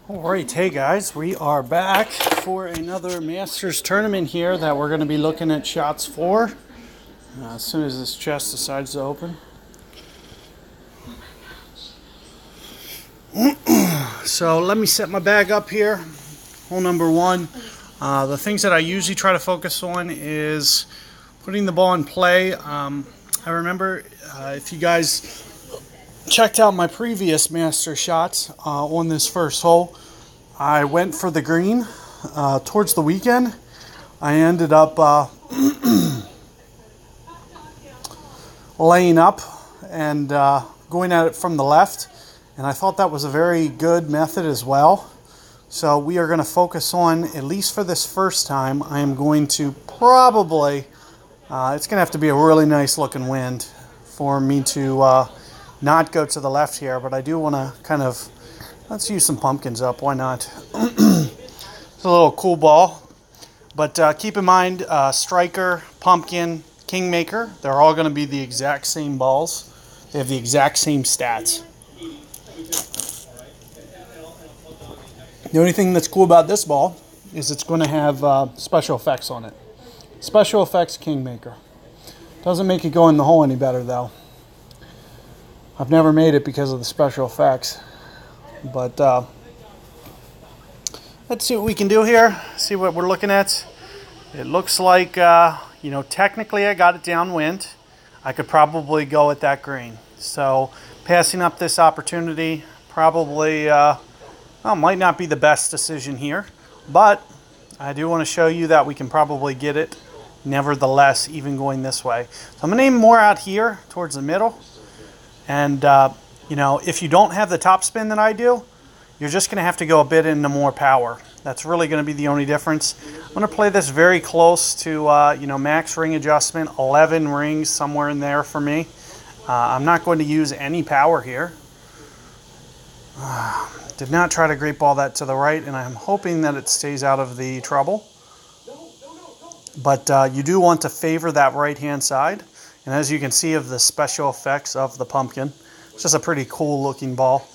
Alright, hey guys, we are back for another Masters tournament here that we're going to be looking at shots for as soon as this chest decides to open. So let me set my bag up here. Hole number one. The things that I usually try to focus on is putting the ball in play. I remember if you guys checked out my previous master shots on this first hole, I went for the green towards the weekend. I ended up laying up and going at it from the left, and I thought that was a very good method as well. So we are going to focus on, at least for this first time, I am going to probably, it's going to have to be a really nice looking wind for me to not go to the left here, but I do want to kind of, let's use some pumpkins up, why not? It's a little cool ball, but keep in mind, striker, pumpkin, kingmaker, they're all going to be the exact same balls. They have the exact same stats. The only thing that's cool about this ball is it's going to have special effects on it. Special effects kingmaker. Doesn't make it go in the hole any better though. I've never made it because of the special effects. But let's see what we can do here. See what we're looking at. It looks like, technically I got it downwind. I could probably go at that green. So passing up this opportunity probably might not be the best decision here. But I do want to show you that we can probably get it nevertheless, even going this way. So I'm going to aim more out here towards the middle. And, if you don't have the top spin that I do, you're just going to have to go a bit into more power. That's really going to be the only difference. I'm going to play this very close to, max ring adjustment, 11 rings, somewhere in there for me. I'm not going to use any power here. Did not try to grape ball that to the right, and I'm hoping that it stays out of the trouble. But you do want to favor that right-hand side. And as you can see of the special effects of the pumpkin, it's just a pretty cool looking ball.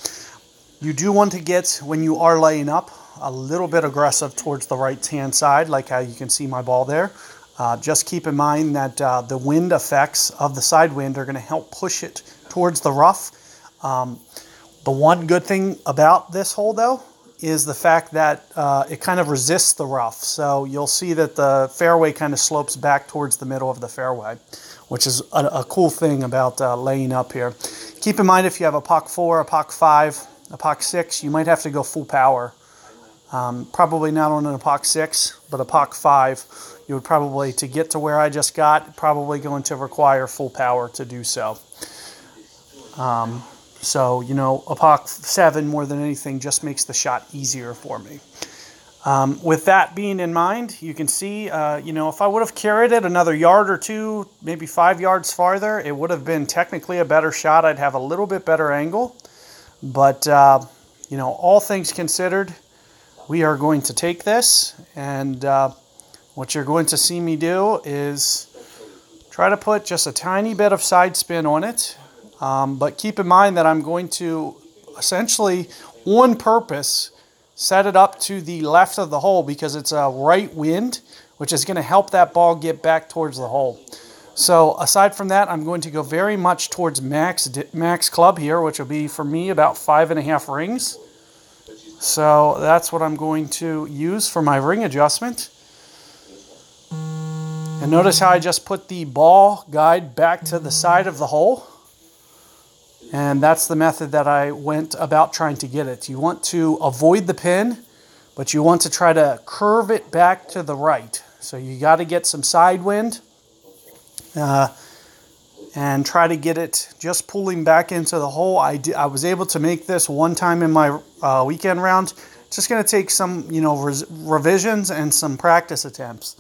You do want to get, when you are laying up, a little bit aggressive towards the right-hand side, like how you can see my ball there. Just keep in mind that the wind effects of the side wind are going to help push it towards the rough. The one good thing about this hole, though, is the fact that it kind of resists the rough. So you'll see that the fairway kind of slopes back towards the middle of the fairway, which is a cool thing about laying up here. Keep in mind if you have a POC 4, a POC 5, a POC 6, you might have to go full power. Probably not on an POC 6, but a POC 5, you would probably, to get to where I just got, probably going to require full power to do so. So, a POC 7 more than anything just makes the shot easier for me. With that being in mind, you can see, if I would have carried it another yard or two, maybe 5 yards farther, it would have been technically a better shot. I'd have a little bit better angle. But, all things considered, we are going to take this. And what you're going to see me do is try to put just a tiny bit of side spin on it. But keep in mind that I'm going to essentially, on purpose, set it up to the left of the hole because it's a right wind, which is going to help that ball get back towards the hole. So aside from that, I'm going to go very much towards max club here, which will be for me about 5.5 rings. So that's what I'm going to use for my ring adjustment. And notice how I just put the ball guide back to the side of the hole. And that's the method that I went about trying to get it. You want to avoid the pin, but you want to try to curve it back to the right. So you got to get some side wind and try to get it just pulling back into the hole. I was able to make this one time in my weekend round. It's just going to take some, revisions and some practice attempts.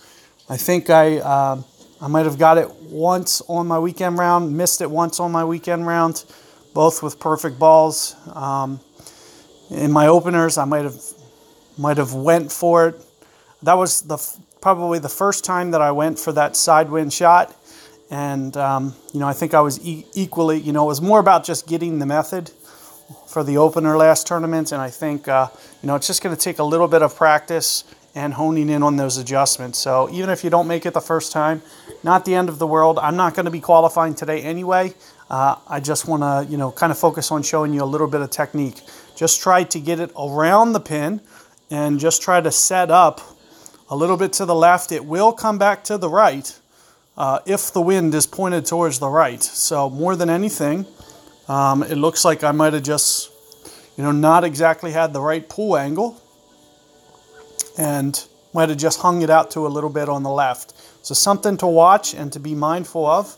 I think I might have got it once on my weekend round, missed it once on my weekend round. Both with perfect balls. In my openers, I might have went for it. That was probably the first time that I went for that side wind shot, and I think I was equally. It was more about just getting the method for the opener last tournament, and I think it's just going to take a little bit of practice and honing in on those adjustments. So even if you don't make it the first time, not the end of the world. I'm not going to be qualifying today anyway. I just want to kind of focus on showing you a little bit of technique. Just try to get it around the pin and just try to set up a little bit to the left. It will come back to the right if the wind is pointed towards the right. So more than anything, it looks like I might have just not exactly had the right pull angle and might have just hung it out to a little bit on the left. So something to watch and to be mindful of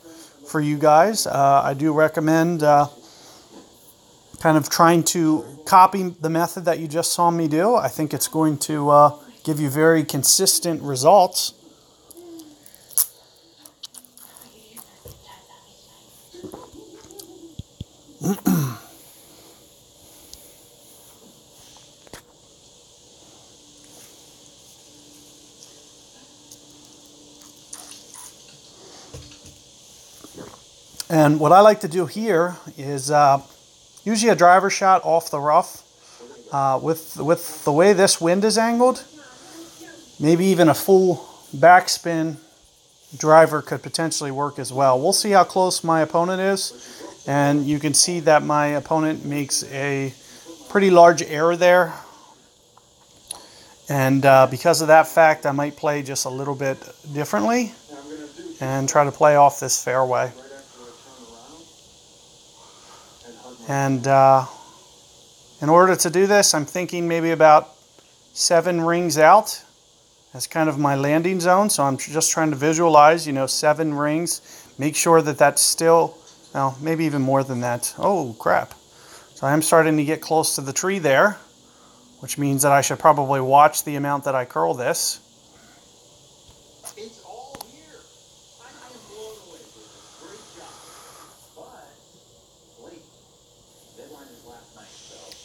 for you guys. I do recommend kind of trying to copy the method that you just saw me do. I think it's going to give you very consistent results. And what I like to do here is usually a driver shot off the rough. With the way this wind is angled, maybe even a full backspin driver could potentially work as well. We'll see how close my opponent is. And you can see that my opponent makes a pretty large error there. And because of that fact, I might play just a little bit differently and try to play off this fairway. And in order to do this, I'm thinking maybe about 7 rings out. That's kind of my landing zone. So I'm just trying to visualize, 7 rings. Make sure that that's still, well, maybe even more than that. Oh, crap. So I am starting to get close to the tree there, which means that I should probably watch the amount that I curl this.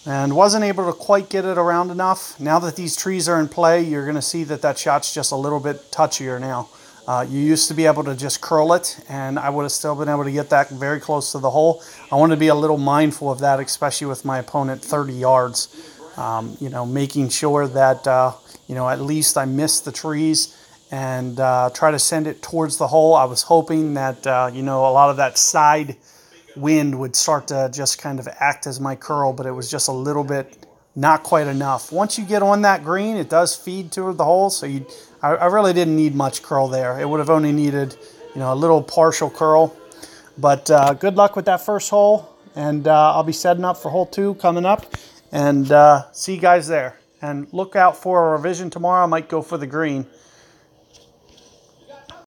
And wasn't able to quite get it around enough. Now that these trees are in play, you're going to see that that shot's just a little bit touchier now. You used to be able to just curl it, and I would have still been able to get that very close to the hole. I want to be a little mindful of that, especially with my opponent 30 yards. Making sure that, at least I miss the trees and try to send it towards the hole. I was hoping that, a lot of that side wind would start to just kind of act as my curl, but it was just a little bit not quite enough. Once you get on that green, it does feed toward the hole, so I really didn't need much curl there. It would have only needed a little partial curl. But good luck with that first hole, and I'll be setting up for hole 2 coming up, and see you guys there. And look out for a revision tomorrow. I might go for the green.